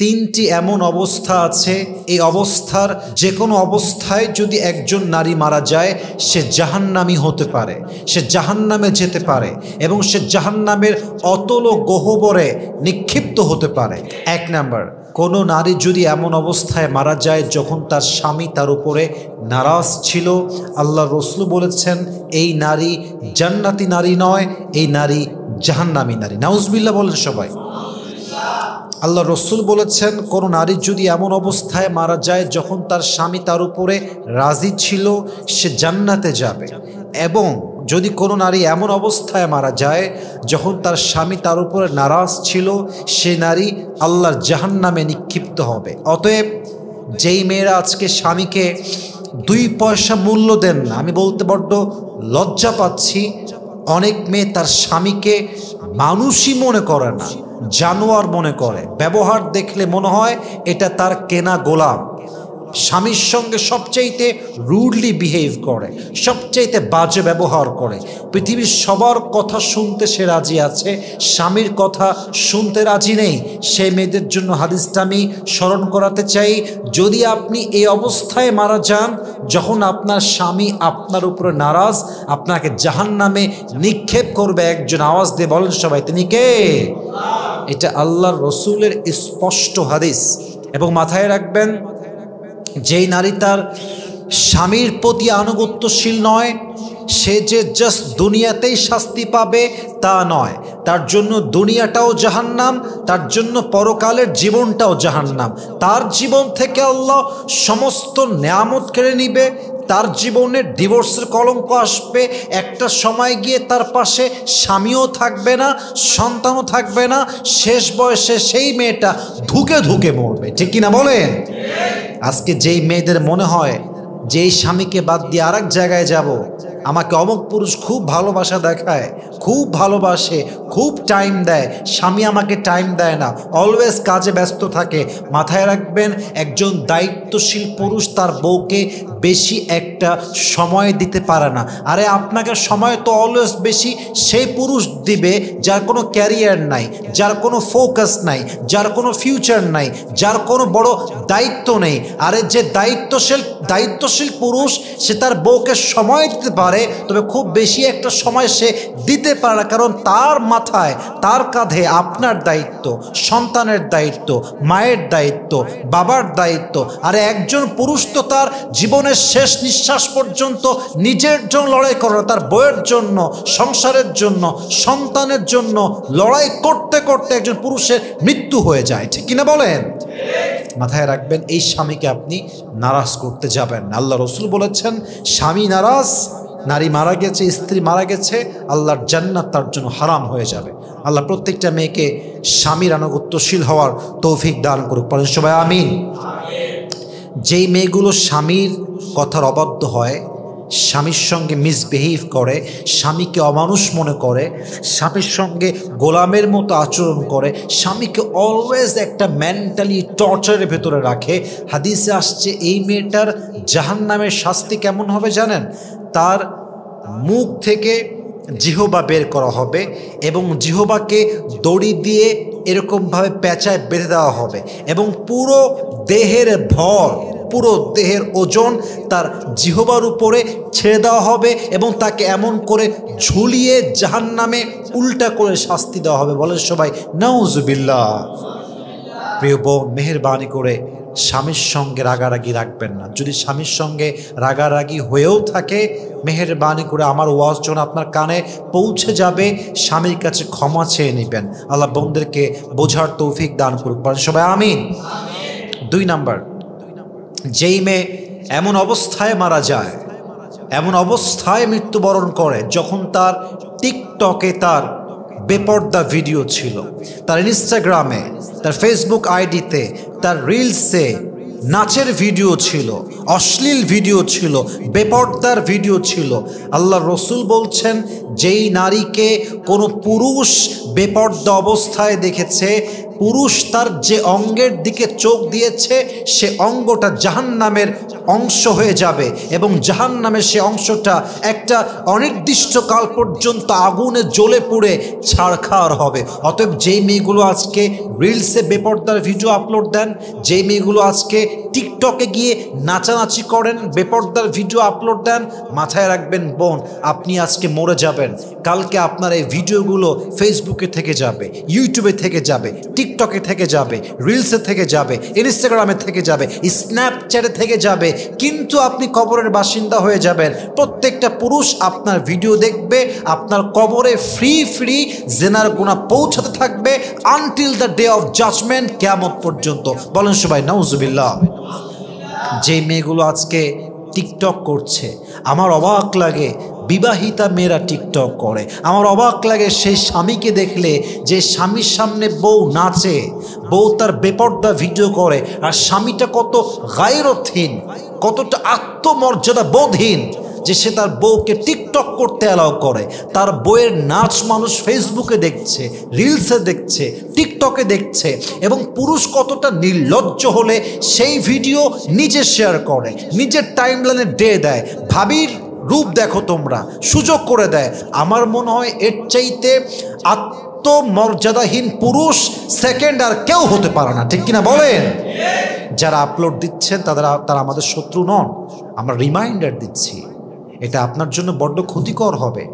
তিনটি এমন অবস্থা আছে, এই অবস্থার যে কোনো অবস্থায় যদি একজন নারী মারা যায় সে জাহান্নামী হতে পারে, সে জাহান্নামে যেতে পারে এবং সে জাহান্নামের অতল গহ্বরে নিক্ষিপ্ত হতে পারে। এক নাম্বার, কোনো নারী যদি এমন অবস্থায় মারা যায় যখন তার স্বামী তার উপরে নারাজ ছিল, আল্লাহ রসুল বলেছেন এই নারী জান্নাতি নারী নয়, এই নারী জাহান্নামী নারী। নাউজুবিল্লাহ বলেন সবাই। আল্লাহ রসুল বলেছেন কোন নারী যদি এমন অবস্থায় মারা যায় যখন তার স্বামী তার উপরে রাজি ছিল সে জান্নাতে যাবে, এবং যদি কোনো নারী এমন অবস্থায় মারা যায় যখন তার স্বামী তার উপরে নারাজ ছিল সে নারী আল্লাহর জাহান্নামে নিক্ষিপ্ত হবে। অতএব যেই মেয়েরা আজকে স্বামীকে 2 পয়সা মূল্য দেন না, আমি বলতে বড্ড লজ্জা পাচ্ছি, অনেক মেয়ে তার স্বামীকে মানুষই মনে করে না, জানোয়ার মনে করে। ব্যবহার দেখলে মনে হয় এটা তার কেনা গোলাম। স্বামীর সঙ্গে সবচাইতে রুডলি বিহেভ করে, সবচাইতে বাজে ব্যবহার করে। পৃথিবীর সবার কথা শুনতে সে রাজি আছে, স্বামীর কথা শুনতে রাজি নেই। সেই মেয়েদের জন্য হাদিসটা আমি স্মরণ করাতে চাই। যদি আপনি এই অবস্থায় মারা যান যখন আপনার স্বামী আপনার উপরে নারাজ, আপনাকে জাহান্নামে নিক্ষেপ করবে একজন। আওয়াজ দিয়ে বলেন সবাই, তিনি কে? এটা আল্লাহর রসুলের স্পষ্ট হাদিস। এবং মাথায় রাখবেন, যেই নারী তার স্বামীর প্রতি আনুগত্যশীল নয় সে যে জাস্ট দুনিয়াতেই শাস্তি পাবে তা নয়, তার জন্য দুনিয়াটাও জাহান্নাম, তার জন্য পরকালের জীবনটাও জাহান্নাম। তার জীবন থেকে আল্লাহ সমস্ত নেয়ামত কেড়ে নিবে, তার জীবনে ডিভোর্সের কলঙ্ক আসবে, একটা সময় গিয়ে তার পাশে স্বামীও থাকবে না, সন্তানও থাকবে না, শেষ বয়সে সেই মেয়েটা ধুকে ধুকে মরবে। ঠিক কিনা বলেন? আজকে যেই মেয়েদের মনে হয় যে এই স্বামীকে বাদ দিয়ে আরেক জায়গায় যাব, আমাকে অমুক পুরুষ খুব ভালোবাসা দেখায়, খুব ভালোবাসে, খুব টাইম দেয়, স্বামী আমাকে টাইম দেয় না, অলওয়েজ কাজে ব্যস্ত থাকে, মাথায় রাখবেন একজন দায়িত্বশীল পুরুষ তার বউকে বেশি একটা সময় দিতে পারে না। আরে আপনাকে সময় তো অলওয়েজ বেশি সেই পুরুষ দিবে যার কোনো ক্যারিয়ার নাই, যার কোনো ফোকাস নাই, যার কোনো ফিউচার নাই, যার কোনো বড় দায়িত্ব নেই। আরে যে দায়িত্বশীল পুরুষ সে তার বউকে সময় দিতে পারে, তবে খুব বেশি একটা সময় সে দিতে পারে না, কারণ তার মাথায়, তার কাঁধে আপনার দায়িত্ব, সন্তানের দায়িত্ব, মায়ের দায়িত্ব, বাবার দায়িত্ব। আরে একজন পুরুষ তো তার জীবনের শেষ নিঃশ্বাস পর্যন্ত নিজের জন্য লড়াই করে না, তার বউয়ের জন্য, সংসারের জন্য, সন্তানের জন্য লড়াই করতে করতে একজন পুরুষের মৃত্যু হয়ে যায়। ঠিক কিনা বলেন? মাথায় রাখবেন এই স্বামীকে আপনি নারাজ করতে যাবেন না। আল্লাহ রসুল বলেছেন স্বামী নারাজ, নারী মারা গেছে, স্ত্রী মারা গেছে, আল্লাহর জান্নাত তার জন্য হারাম হয়ে যাবে। আল্লাহ প্রত্যেকটা মেয়েকে স্বামীর আনুগত্যশীল হওয়ার তৌফিক দান করুক, পড়েন সবাই আমিন। যেই মেয়েগুলো স্বামীর কথার অবাধ্য হয়, স্বামীর সঙ্গে মিসবিহেভ করে, স্বামীকে অমানুষ মনে করে, স্বামীর সঙ্গে গোলামের মতো আচরণ করে, স্বামীকে অলওয়েজ একটা মেন্টালি টর্চারের ভেতরে রাখে, হাদিসে আসছে এই মেয়েটার জাহান্নামের শাস্তি কেমন হবে জানেন? তার মুখ থেকে জিহবা বের করা হবে এবং জিহবাকে দড়ি দিয়ে এরকমভাবে পেঁচায় বেঁধে দেওয়া হবে এবং পুরো দেহের ভর, পুরো দেহের ওজন তার জিহবার উপরে ছেড়ে দেওয়া হবে এবং তাকে এমন করে ঝুলিয়ে জাহান্নামে উল্টা করে শাস্তি দেওয়া হবে। বলে সবাই নাউজুবিল্লাহ। প্রিয় বোন, মেহেরবানি করে স্বামীর সঙ্গে রাগারাগি রাখবেন না। যদি স্বামীর সঙ্গে রাগারাগি হয়েও থাকে, মেহেরবানি করে আমার ওয়াজ যখন আপনার কানে পৌঁছে যাবে স্বামীর কাছে ক্ষমা চেয়ে নেবেন। আল্লাহ বোনদেরকে বোঝার তৌফিক দান করুক, সবাই আমিন। 2 নাম্বার, যেই মেয়ে এমন অবস্থায় মারা যায়, এমন অবস্থায় মৃত্যুবরণ করে যখন তার টিকটকে তার বেপর্দা ভিডিও ছিল, তার ইনস্টাগ্রামে, তার ফেসবুক আইডিতে, তার রিলসে নাচের ভিডিও ছিল, অশ্লীল ভিডিও ছিল, বেপর্দার ভিডিও ছিল। আল্লাহ রসুল বলছেন যেই নারীকে কোনো পুরুষ বেপর্দা অবস্থায় দেখেছে, পুরুষ তার যে অঙ্গের দিকে চোখ দিয়েছে সে অঙ্গটা জাহান্নামের অংশ হয়ে যাবে এবং জাহান্নামের সে অংশটা একটা অনির্দিষ্টকাল পর্যন্ত আগুনে জ্বলে পুড়ে ছারখার হবে। অতএব যেই মেয়েগুলো আজকে রিলসে বেপর্দার ভিডিও আপলোড দেন, যেই মেয়েগুলো আজকে টিকটকে গিয়ে নাচানাচি করেন, বেপর্দার ভিডিও আপলোড দেন, মাথায় রাখবেন বোন, আপনি আজকে মরে যাবেন। কালকে আপনার এই ভিডিওগুলো ফেসবুকে থেকে যাবে, ইউটিউবে থেকে যাবে, টিকটকে থেকে যাবে, রিলসে থেকে যাবে, ইনস্টাগ্রামে থেকে যাবে, স্ন্যাপচ্যাটে থেকে যাবে, কিন্তু আপনি কবরের বাসিন্দা হয়ে যাবেন। প্রত্যেকটা পুরুষ আপনার ভিডিও দেখবে, আপনার কবরে ফ্রি ফ্রি জেনার গুনাহ পৌঁছাতে থাকবে until the day of judgement, কিয়ামত পর্যন্ত। বলেন সবাই নাউজুবিল্লাহ। যে মেয়েগুলো আজকে টিকটক করছে, আমার অবাক লাগে বিবাহিতা মেয়েরা টিকটক করে। আমার অবাক লাগে সেই স্বামীকে দেখলে যে স্বামীর সামনে বউ নাচে, বউ তার বেপর্দা ভিডিও করে, আর স্বামীটা কত গায়রতহীন, কতটা আত্মমর্যাদা বোধহীন যে সে তার বউকে টিকটক করতে অ্যালাউ করে। তার বউয়ের নাচ মানুষ ফেসবুকে দেখছে, রিলসে দেখছে, টিকটকে দেখছে, এবং পুরুষ কতটা নির্লজ্জ হলে সেই ভিডিও নিজে শেয়ার করে, নিজের টাইমলাইনে দিয়ে দেয়, ভাবির রূপ দেখো তোমরা, সুযোগ করে দেয়। আমার মনে হয় এর চাইতে আত্মমর্যাদাহীন পুরুষ সেকেন্ড আর কেউ হতে পারে না, ঠিক কিনা বলেন? যারা আপলোড দিচ্ছেন তারা আমাদের শত্রু নন। আমরা রিমাইন্ডার দিচ্ছি, এটা আপনার জন্য বড্ড ক্ষতিকর হবে,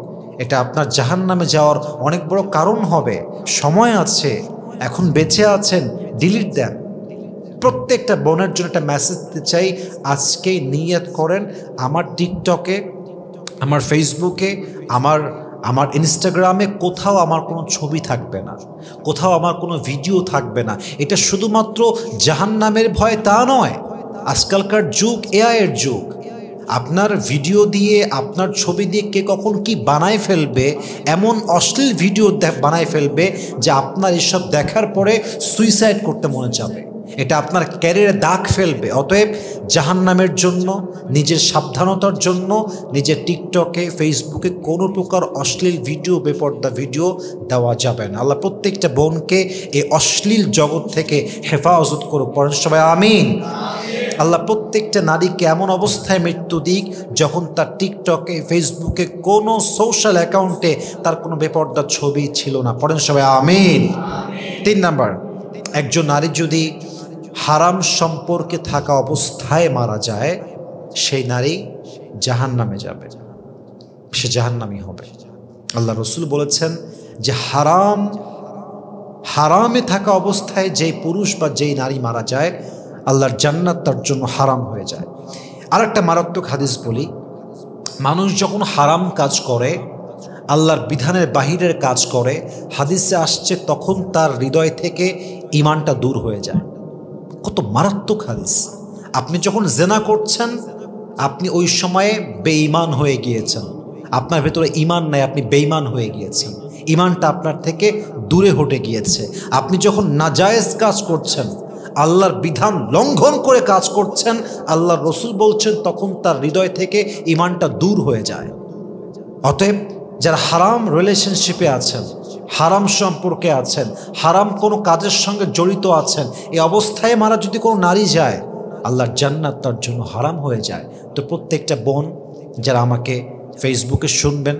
এটা আপনার জাহান্নামে যাওয়ার অনেক বড় কারণ হবে। সময় আছে, এখন বেঁচে আছেন, ডিলিট দেন। প্রত্যেকটা বোনের জন্য একটা মেসেজ দিতে চাই, আজকেই নিয়ত করেন, আমার টিকটকে, আমার ফেসবুকে, আমার ইনস্টাগ্রামে কোথাও আমার কোনো ছবি থাকবে না, কোথাও আমার কোনো ভিডিও থাকবে না। এটা শুধুমাত্র জাহান্নামের ভয় তা নয়, আজকালকার যুগ এআইয়ের যুগ। আপনার ভিডিও দিয়ে, আপনার ছবি দিয়ে কে কখন কি বানায় ফেলবে, এমন অশ্লীল ভিডিও বানায় ফেলবে যে আপনার এসব দেখার পরে সুইসাইড করতে মনে যাবে, এটা আপনার ক্যারিয়ারে দাগ ফেলবে। অতএব জাহান্নামের জন্য, নিজের সাবধানতার জন্য নিজের টিকটকে, ফেসবুকে কোনো প্রকার অশ্লীল ভিডিও, বেপর্দা ভিডিও দেওয়া যাবে না। আল্লাহ প্রত্যেকটা বোনকে এই অশ্লীল জগৎ থেকে হেফাজত করুক, পড়েন সবাই আমিন। আল্লাহ প্রত্যেকটা নারীকে এমন অবস্থায় মৃত্যু দিক যখন তার টিকটকে, ফেসবুকে, কোনো সোশ্যাল অ্যাকাউন্টে তার কোনো বেপর্দা ছবি ছিল না, পড়েন সবাই আমিন। 3 নাম্বার, একজন নারী যদি হারাম সম্পর্কে থাকা অবস্থায় মারা যায়, সেই নারী জাহান্নামে যাবে, সে জাহান্নামী হবে। আল্লাহ রসুল বলেছেন যে হারামে থাকা অবস্থায় যেই পুরুষ বা যেই নারী মারা যায়, আল্লাহর জান্নাত তার জন্য হারাম হয়ে যায়। আর একটা মারাত্মক হাদিস বলি, মানুষ যখন হারাম কাজ করে, আল্লাহর বিধানের বাহিরের কাজ করে, হাদিসে আসছে তখন তার হৃদয় থেকে ঈমানটা দূর হয়ে যায়। কত মারাত্মক হাদিস! আপনি যখন জেনা করছেন, আপনি ওই সময়ে বেঈমান হয়ে গিয়েছেন, আপনার ভেতরে ঈমান নাই, আপনি বেঈমান হয়ে গিয়েছেন, ঈমানটা আপনার থেকে দূরে হটে গিয়েছে। আপনি যখন নাজায়েজ কাজ করছেন, আল্লাহর বিধান লঙ্ঘন করে কাজ করছেন, আল্লাহর রসুল বলছেন তখন তার হৃদয় থেকে ঈমানটা দূর হয়ে যায়। অতএব যারা হারাম রিলেশনশিপে আছেন, হারাম সম্পর্কে আছেন, হারাম কোনো কাজের সঙ্গে জড়িত আছেন, এই অবস্থায় মারা যদি কোনো নারী যায়, আল্লাহর জান্নাত তার জন্য হারাম হয়ে যায়। তো প্রত্যেকটা বোন যারা আমাকে ফেসবুকে শুনবেন,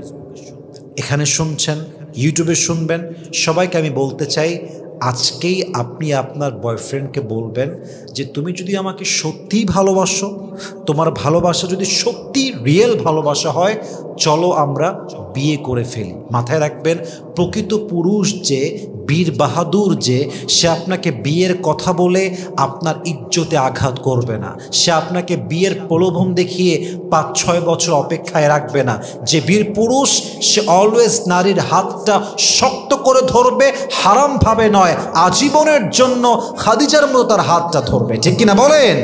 এখানে শুনছেন, ইউটিউবে শুনবেন, সবাইকে আমি বলতে চাই, আজকেই আপনি আপনার বয়ফ্রেন্ডকে বলবেন যে তুমি যদি আমাকে সত্যিই ভালোবাসো, তোমার ভালোবাসা যদি সত্যি রিয়েল ভালোবাসা হয়, চলো আমরা বিয়ে করে ফেলি। মাথায় রাখবেন, প্রকৃত পুরুষ যে, বীর বাহাদুর যে, সে আপনাকে বিয়ের কথা বলে আপনার ইজ্জতে আঘাত করবে না, সে আপনাকে বিয়ের প্রলোভন দেখিয়ে 5-6 বছর অপেক্ষায় রাখবে না। যে বীর পুরুষ, সে অলওয়েজ নারীর হাতটা শক্ত করে ধরবে, হারামভাবে নয়, আজীবনের জন্য খাদিজার মতো তার হাতটা ধরবে, ঠিক কিনা বলেন?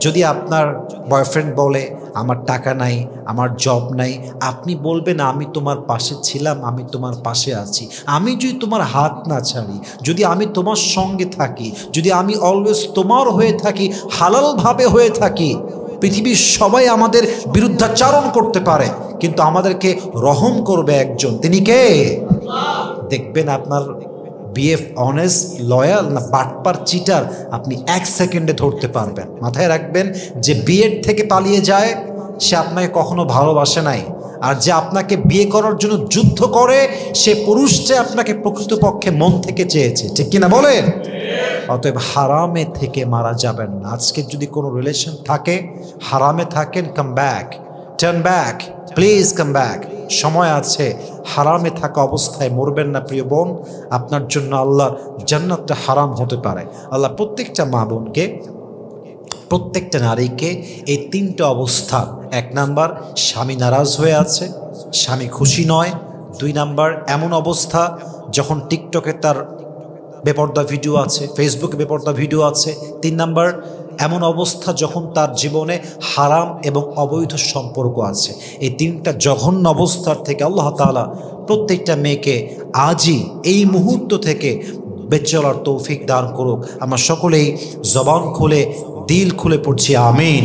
যদি আপনার বয়ফ্রেন্ড বলে আমার টাকা নাই, আমার জব নাই, আপনি বলবেন আমি তোমার পাশে ছিলাম, আমি তোমার পাশে আছি। আমি যদি তোমার হাত না ছাড়ি, যদি আমি তোমার সঙ্গে থাকি, যদি আমি অলওয়েজ তোমার হয়ে থাকি, হালালভাবে হয়ে থাকি, পৃথিবীর সবাই আমাদের বিরুদ্ধাচারণ করতে পারে, কিন্তু আমাদেরকে রহম করবে একজন, তিনি কে? দেখবেন আপনার বিএফ অনেস্ট লয়াল না বাটপার চিটার আপনি 1 সেকেন্ডে ধরতে পারবেন। মাথায় রাখবেন, যে বিয়ের থেকে পালিয়ে যায় সে আপনাকে কখনো ভালোবাসে নাই, আর যে আপনাকে বিয়ে করার জন্য যুদ্ধ করে সে পুরুষটা আপনাকে প্রকৃতপক্ষে মন থেকে চেয়েছে। ঠিক কিনা বলেন? অতএব হারামে থেকে মারা যাবেন না। আজকে যদি কোনো রিলেশন থাকে, হারামে থাকেন, come back, turn back, please come back. সময় আছে, হারামে থাকা অবস্থায় মরবেন না প্রিয় বোন। আপনার জন্য আল্লাহর জান্নাতটা হারাম হতে পারে। আল্লাহ প্রত্যেকটা মা বোনকে, প্রত্যেকটা নারীকে এই 3টা অবস্থা, 1 নাম্বার স্বামী নারাজ হয়ে আছে, স্বামী খুশি নয়। 2 নাম্বার এমন অবস্থা যখন টিকটকে তার বেপর্দা ভিডিও আছে, ফেসবুকে বেপর্দা ভিডিও আছে। 3 নাম্বার এমন অবস্থা যখন তার জীবনে হারাম এবং অবৈধ সম্পর্ক আছে। এই 3টা জঘন্য অবস্থার থেকে আল্লাহ তাআলা প্রত্যেকটা মেয়েকে আজই এই মুহূর্ত থেকে বেঁচে চলার তৌফিক দান করুক। আমরা সকলেই জবান খুলে দিল খুলে পড়ছি আমিন।